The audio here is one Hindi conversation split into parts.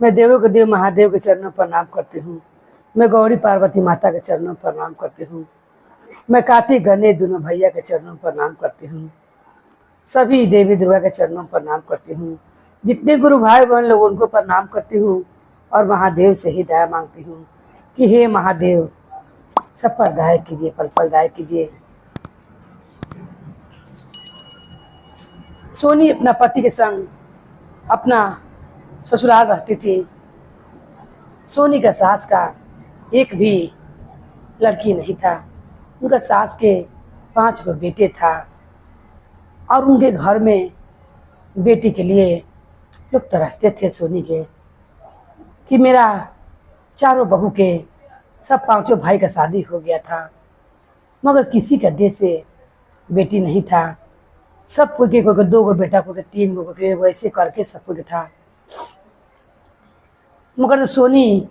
मैं देवों के देव महादेव के चरणों पर प्रणाम करती हूँ। मैं गौरी पार्वती माता के चरणों पर प्रणाम करती हूँ। मैं कार्तिक गणेश दोनों भैया के चरणों पर प्रणाम करती हूँ। सभी देवी दुर्गा के चरणों पर प्रणाम करती हूँ। जितने गुरु भाई बहन लोग उनको प्रणाम करती हूँ और महादेव से ही दया मांगती हूँ कि हे महादेव सब पर दया कीजिए, पल पल दया कीजिए। सोनी अपना पति के संग अपना ससुराल रहती थी। सोनी का सास का एक भी लड़की नहीं था। उनका सास के 5 गो बेटे था और उनके घर में बेटी के लिए लोग तरसते थे सोनी के कि मेरा चारों बहू के सब 5 भाई का शादी हो गया था, मगर किसी का देश से बेटी नहीं था। सब कोई के 2 गो बेटा, कोई 3 गो, कोई वैसे करके सब कोई था। मगर सोनी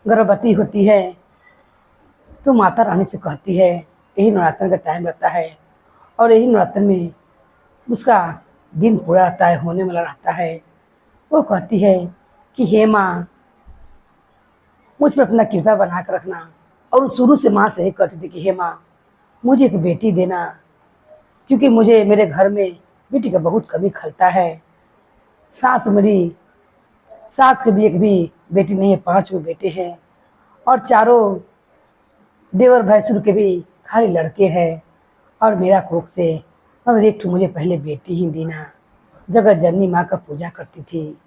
गर्भवती होती है तो माता रानी से कहती है, यही नवरात्र का टाइम रहता है और यही नवरात्र में उसका दिन पूरा रहता है, होने वाला रहता है। वो कहती है कि हे माँ मुझ पर अपना कृपा बना कर रखना। और शुरू से माँ से ही कहती थी कि हे माँ मुझे एक बेटी देना, क्योंकि मुझे मेरे घर में बेटी का बहुत कमी खलता है। सास के भी एक भी बेटी नहीं है, 5 गो बेटे हैं और चारों देवर भैंसुर के भी खाली लड़के हैं और मेरा कोख से मगर एक मुझे पहले बेटी ही देना। जगत जननी माँ का पूजा करती थी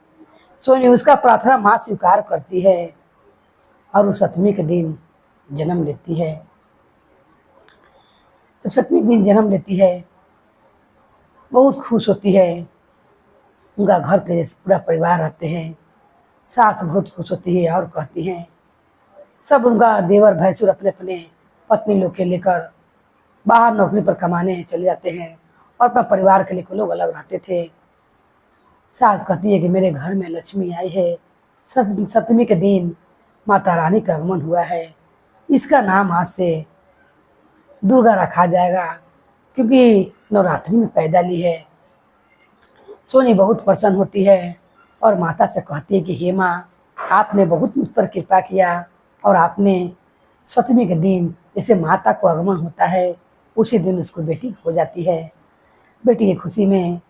सोनी। उसका प्रार्थना माँ स्वीकार करती है और वो 7वीं के दिन जन्म लेती है। जब 7वीं दिन जन्म लेती है बहुत खुश होती है। उनका घर के पूरा परिवार रहते हैं। सास बहुत खुश होती है और कहती हैं, सब उनका देवर भैंसुर अपने अपने पत्नी लोग के लेकर बाहर नौकरी पर कमाने चले जाते हैं और अपना परिवार के लिए लोग अलग रहते थे। सास कहती है कि मेरे घर में लक्ष्मी आई है। 7वीं के दिन माता रानी का आगमन हुआ है, इसका नाम आज से दुर्गा रखा जाएगा, क्योंकि नवरात्रि में पैदा ली है। सोनी बहुत प्रसन्न होती है और माता से कहती है कि हे माँ आपने बहुत मुझ पर कृपा किया और आपने 7वीं के दिन जैसे माता को आगमन होता है उसी दिन उसको बेटी हो जाती है। बेटी की खुशी में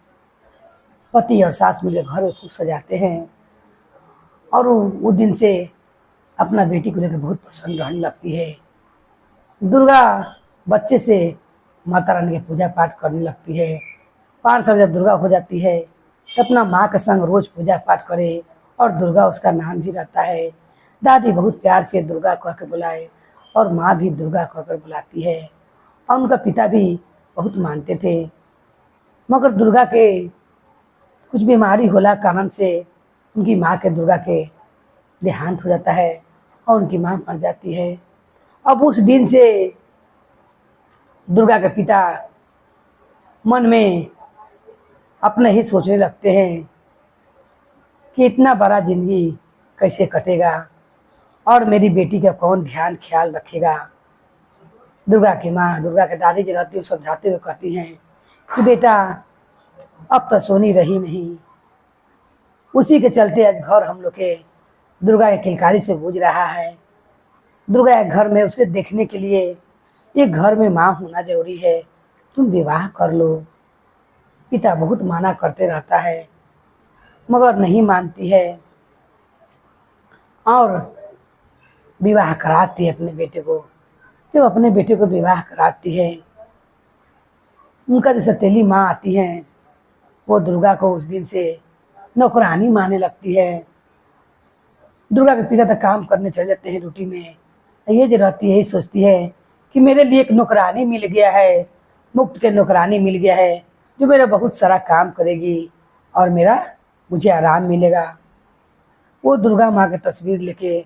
पति और सास मिलकर घर खूब सजाते हैं और वो दिन से अपना बेटी को लेकर बहुत प्रसन्न रहने लगती है। दुर्गा बच्चे से माता रानी की पूजा पाठ करने लगती है। 5 साल जब दुर्गा हो जाती है तो अपना माँ के संग रोज पूजा पाठ करे और दुर्गा उसका नाम भी रहता है। दादी बहुत प्यार से दुर्गा कह कर बुलाए और माँ भी दुर्गा कह कर बुलाती है और उनका पिता भी बहुत मानते थे। मगर दुर्गा के कुछ बीमारी होला कारण से उनकी माँ के दुर्गा के देहांत हो जाता है और उनकी माँ मर जाती है। अब उस दिन से दुर्गा के पिता मन में अपने ही सोचने लगते हैं कि इतना बड़ा जिंदगी कैसे कटेगा और मेरी बेटी का कौन ध्यान ख्याल रखेगा। दुर्गा की माँ, दुर्गा के दादी जी रहती है, समझाते हुए कहती हैं कि बेटा अब तो सोनी रही नहीं। उसी के चलते आज घर हम लोग के दुर्गा के किलकारी से गूंज रहा है। दुर्गा के घर में उसके देखने के लिए एक घर में माँ होना जरूरी है, तुम विवाह कर लो। पिता बहुत माना करते रहता है मगर नहीं मानती है और विवाह कराती है अपने बेटे को। जब अपने बेटे को विवाह कराती है उनका जो सतीली माँ आती हैं वो दुर्गा को उस दिन से नौकरानी मानने लगती है। दुर्गा के पिता तक काम करने चले जाते हैं ड्यूटी में। ये जो रहती है यही सोचती है कि मेरे लिए एक नौकरानी मिल गया है, मुफ्त के नौकरानी मिल गया है जो मेरा बहुत सारा काम करेगी और मुझे आराम मिलेगा। वो दुर्गा माँ की तस्वीर लेके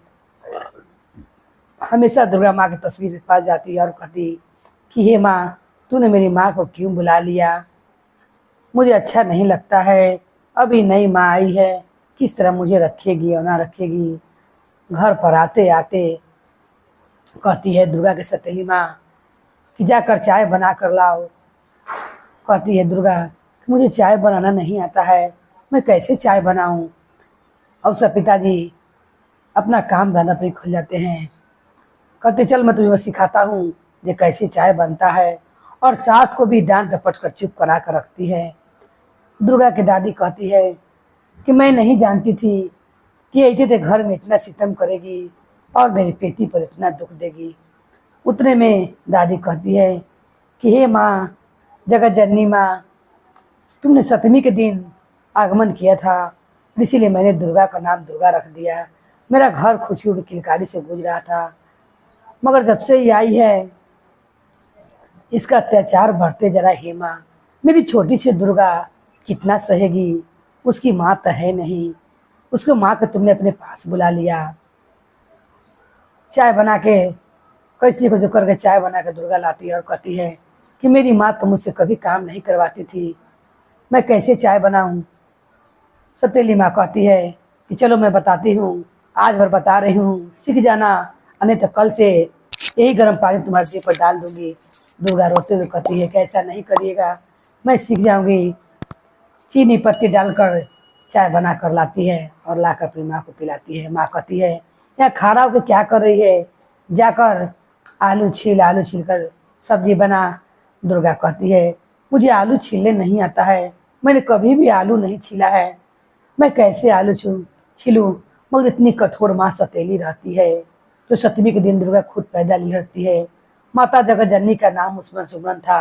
हमेशा दुर्गा माँ की तस्वीर के पास जाती है और कहती कि हे माँ तूने मेरी माँ को क्यों बुला लिया, मुझे अच्छा नहीं लगता है। अभी नई माँ आई है, किस तरह मुझे रखेगी और ना रखेगी। घर पर आते आते कहती है दुर्गा के सतीली माँ कि जाकर चाय बना कर लाओ। कहती है दुर्गा कि मुझे चाय बनाना नहीं आता है, मैं कैसे चाय बनाऊं। और उसका पिताजी अपना काम धंधा पर खुल जाते हैं। कहते चल मैं तुम्हें सिखाता हूँ ये कैसे चाय बनता है, और सास को भी डांट डपट कर चुप करा कर रखती है। दुर्गा की दादी कहती है कि मैं नहीं जानती थी कि ऐसे थे घर में इतना सितम करेगी और मेरी पेटी पर इतना दुख देगी। उतने में दादी कहती है कि हे माँ, जगत जननी माँ, तुमने सप्तमी के दिन आगमन किया था, इसीलिए मैंने दुर्गा का नाम दुर्गा रख दिया। मेरा घर खुशियों की किलकारी से गूंज रहा था, मगर जब से ये आई है इसका अत्याचार बढ़ते जरा। हे माँ, मेरी छोटी सी दुर्गा कितना सहेगी, उसकी माँ तो है नहीं, उसको माँ को तुमने अपने पास बुला लिया। चाय बना के कैसी को जो करके चाय बना के दुर्गा लाती है और कहती है कि मेरी माँ तो मुझसे कभी काम नहीं करवाती थी, मैं कैसे चाय बनाऊं। सतीली माँ कहती है कि चलो मैं बताती हूँ, आज भर बता रही हूँ, सीख जाना, नहीं तो कल से यही गर्म पानी तुम्हारे सिर पर डाल दूंगी। दुर्गा रोते हुए कहती है कि ऐसा नहीं करिएगा, मैं सीख जाऊंगी। चीनी पत्ती डालकर चाय बना कर लाती है और लाकर अपनी माँ को पिलाती है। माँ कहती है यहाँ खड़ा होकर क्या कर रही है, जाकर आलू छील कर सब्जी बना। दुर्गा कहती है मुझे आलू छीलने नहीं आता है, मैंने कभी भी आलू नहीं छीला है, मैं कैसे आलू छीलूँ। मगर इतनी कठोर माँ सतीली रहती है। तो सप्तमी के दिन दुर्गा खुद पैदा लड़ती है। माता जगत जननी का नाम उसमें सुमरन था।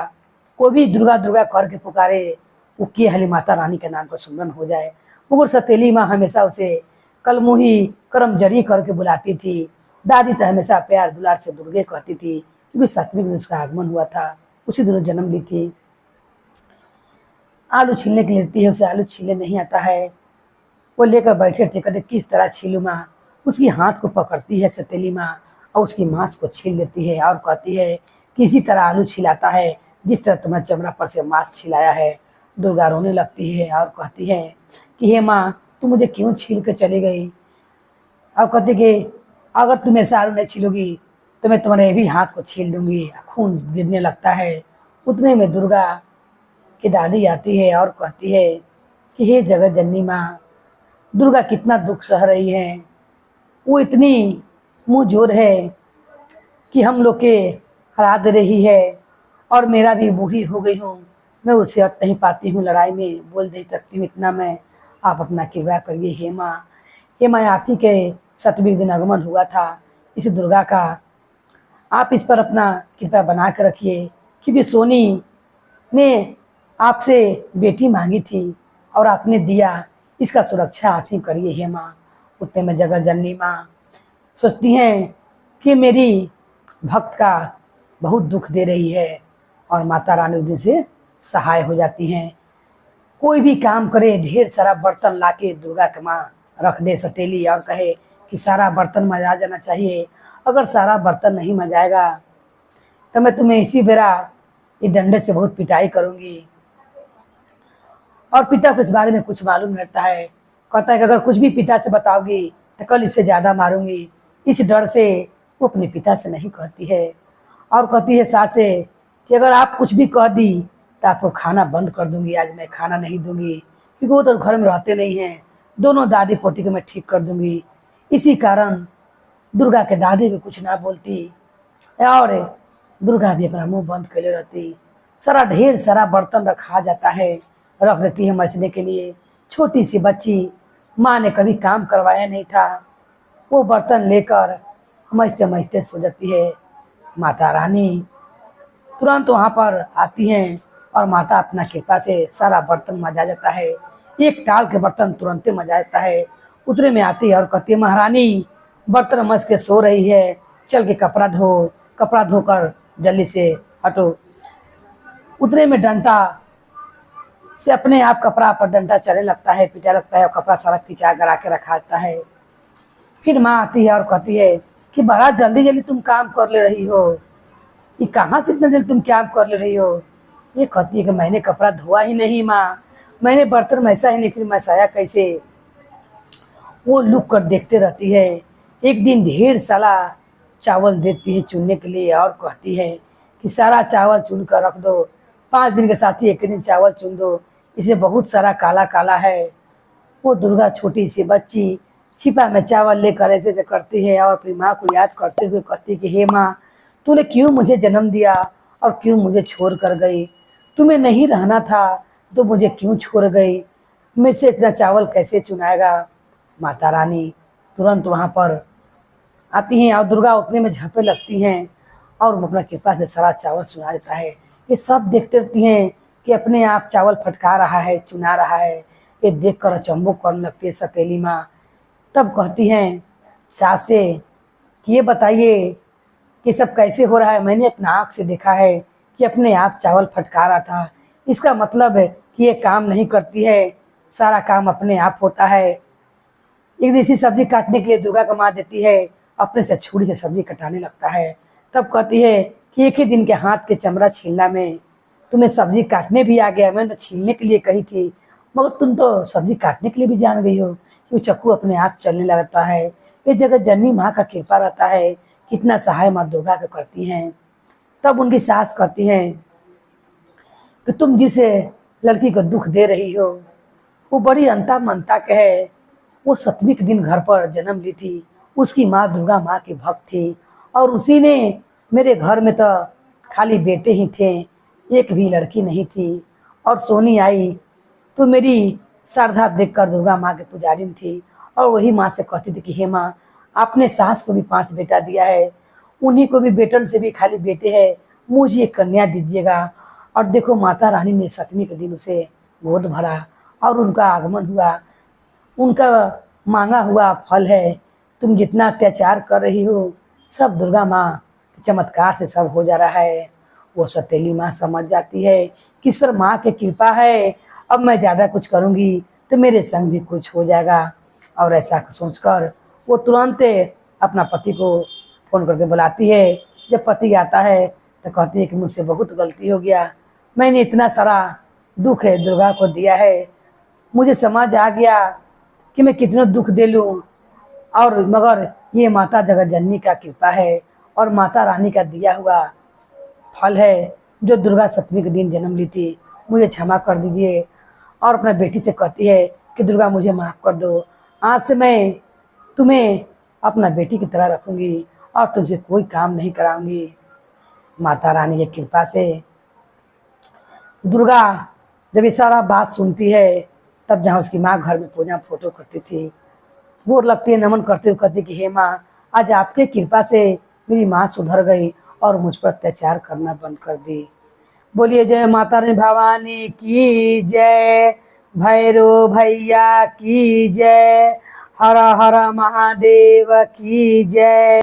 कोई भी दुर्गा दुर्गा करके पुकारे, वो के हली माता रानी के नाम का सुमरन हो जाए। मगर सतीली माँ हमेशा उसे कलमुही करम जरी करके बुलाती थी। दादी तो हमेशा प्यार दुलार से दुर्गे कहती थी, क्योंकि सप्तमी के दिन उसका आगमन हुआ था, उसी दिनों जन्म ली थी। आलू छीलने के लिए लेती है, उसे आलू छीलने नहीं आता है। वो लेकर बैठे थे, कहते किस तरह छीलूँ माँ। उसकी हाथ को पकड़ती है सतीली माँ और उसकी मांस को छील देती है और कहती है किसी तरह आलू छिलाता है जिस तरह तुम्हारे चमड़ा पर से मांस छिलाया है। दुर्गा रोने लगती है और कहती है कि हे माँ, तू मुझे क्यों छील कर चली गई। और कहती कि अगर तुम ऐसा आलू नहीं छीलोगी तो मैं तुम्हारे भी हाथ को छील दूंगी। खून गिरने लगता है। उतने में दुर्गा की दादी आती है और कहती है कि हे जगत जननी माँ, दुर्गा कितना दुख सह रही है, वो इतनी मुँह जोर है कि हम लोग के हरा दे रही है, और मेरा भी बूढ़ी हो गई हूँ, मैं उससे हट नहीं पाती हूँ, लड़ाई में बोल नहीं सकती हूँ इतना मैं, आप अपना कृपा करिए हे माँ। हे माँ, आप ही के सप्तमी दिन आगमन हुआ था इस दुर्गा का, आप इस पर अपना कृपा बना कर रखिए, क्योंकि सोनी ने आपसे बेटी मांगी थी और आपने दिया, इसका सुरक्षा आप ही करिए हे माँ। उतने में जगत जननी माँ सोचती हैं कि मेरी भक्त का बहुत दुख दे रही है, और माता रानी उस दिन से सहाय हो जाती हैं। कोई भी काम करे, ढेर सारा बर्तन लाके दुर्गा के माँ रख दे सतीली और कहे कि सारा बर्तन मजा जाना चाहिए। अगर सारा बर्तन नहीं मजाएगा तो मैं तुम्हें इसी बेरा ये डंडे से बहुत पिटाई करूँगी। और पिता को इस बारे में कुछ मालूम रहता है। कहता है कि अगर कुछ भी पिता से बताओगी तो कल इससे ज़्यादा मारूंगी। इस डर से वो अपने पिता से नहीं कहती है, और कहती है सास से कि अगर आप कुछ भी कह दी तो आपको खाना बंद कर दूंगी, आज मैं खाना नहीं दूंगी, क्योंकि वो तो घर में रहते नहीं हैं। दोनों दादी पोती को मैं ठीक कर दूंगी। इसी कारण दुर्गा के दादी भी कुछ ना बोलती और दुर्गा भी अपना मुंह बंद कर रहती। सारा ढेर सारा बर्तन रखा जाता है, रख देती है मचने के लिए। छोटी सी बच्ची, माँ ने कभी काम करवाया नहीं था, वो बर्तन लेकर मचते मचते सो जाती है। माता रानी तुरंत वहाँ पर आती हैं और माता अपना कृपा से सारा बर्तन मजा जाता है। एक टाल के बर्तन तुरंत मजा जाता है। उतरे में आती है और कहती है महारानी बर्तन मच के सो रही है, चल के कपड़ा धो, कपड़ा धोकर जल्दी से हटो। उतने में डंडा से अपने आप कपड़ा पर डंडा चलने लगता है, पीटा लगता है और कपड़ा सारा खिंचा करा के रखा जाता है। फिर माँ आती है और कहती है कि बड़ा जल्दी जल्दी तुम काम कर ले रही हो, ये कहाँ से इतना जल्दी तुम काम कर ले रही हो। ये कहती है कि मैंने कपड़ा धोआ ही नहीं माँ, मैंने बर्तन मैसा ही नहीं, फिर मैसाया कैसे। वो लुक कर देखते रहती है। एक दिन ढेर सारा चावल देती है चुनने के लिए और कहती है कि सारा चावल चुन कर रख दो, 5 दिन के साथ ही एक दिन चावल चुन दो, इसे बहुत सारा काला काला है। वो दुर्गा छोटी सी बच्ची छिपा में चावल लेकर ऐसे ऐसे करती है और अपनी माँ को याद करते हुए कहती कि हे माँ, तूने क्यों मुझे जन्म दिया और क्यों मुझे छोड़ कर गई? तुम्हें नहीं रहना था तो मुझे क्यों छोड़ गई? मुझसे इतना चावल कैसे चुनाएगा? माता रानी तुरंत वहाँ पर आती हैं और दुर्गा उतने में झपे लगती हैं और अपना कृपा से सारा चावल चुना देता है। ये सब देखते रहती हैं कि अपने आप चावल फटका रहा है, चुना रहा है। ये देख कर अचंभो करने लगती है सतीली माँ। तब कहती हैं सास से कि ये बताइए कि सब कैसे हो रहा है? मैंने अपना आँख से देखा है कि अपने आप चावल फटका रहा था। इसका मतलब है कि ये काम नहीं करती है, सारा काम अपने आप होता है। एक दिन इसी सब्जी काटने के लिए दुर्गा का मार देती है, अपने से छुरी से सब्जी कटाने लगता है। तब कहती है कि एक ही दिन के हाथ के चमड़ा छीलना में तुम्हें सब्जी काटने भी आ गया। मैंने तो छीलने के लिए कही थी, मगर तुम तो सब्जी काटने के लिए भी जान गई हो कि चक्कू अपने आप चलने लगता है। ये जगह जननी माँ का कृपा रहता है, कितना सहाय माँ दुर्गा का करती हैं। तब उनकी सास कहती हैं कि तुम जिसे लड़की को दुख दे रही हो वो बड़ी अंता मनता के है। वो सप्तमी के दिन घर पर जन्म ली थी। उसकी माँ दुर्गा माँ की भक्त थी और उसी ने मेरे घर में तो खाली बेटे ही थे, एक भी लड़की नहीं थी। और सोनी आई तो मेरी श्रद्धा देखकर दुर्गा माँ के पुजारिन थी और वही माँ से कहती थी कि हे माँ, आपने सास को भी 5 बेटा दिया है, उन्हीं को भी बेटन से भी खाली बेटे हैं, मुझे एक कन्या दीजिएगा। और देखो माता रानी ने सप्तमी के दिन उसे गोद भरा और उनका आगमन हुआ। उनका मांगा हुआ फल है। तुम जितना अत्याचार कर रही हो सब दुर्गा माँ के चमत्कार से सब हो जा रहा है। वो सौतेली माँ समझ जाती है कि इस पर माँ की कृपा है, अब मैं ज़्यादा कुछ करूँगी तो मेरे संग भी कुछ हो जाएगा। और ऐसा सोचकर वो तुरंत अपना पति को फ़ोन करके बुलाती है। जब पति आता है तो कहती है कि मुझसे बहुत गलती हो गया, मैंने इतना सारा दुख है दुर्गा को दिया है, मुझे समझ आ गया कि मैं कितना दुख दे लूँ। और मगर ये माता जगत जननी का कृपा है और माता रानी का दिया हुआ फल है जो दुर्गा सप्तमी के दिन जन्म ली थी। मुझे क्षमा कर दीजिए। और अपना बेटी से कहती है कि दुर्गा मुझे माफ़ कर दो, आज से मैं तुम्हें अपना बेटी की तरह रखूँगी और तुझे कोई काम नहीं कराऊँगी। माता रानी की कृपा से दुर्गा जब ये सारा बात सुनती है तब जहाँ उसकी माँ घर में पूजा फोटो करती थी वो लगती है, नमन करते हुए कहती कि हे माँ, आज आपके कृपा से मेरी माँ सुधर गई और मुझ पर अत्याचार करना बंद कर दी। बोलिए जय माता रानी भवानी की जय, भैरो भैया की जय, हर हर महादेव की जय।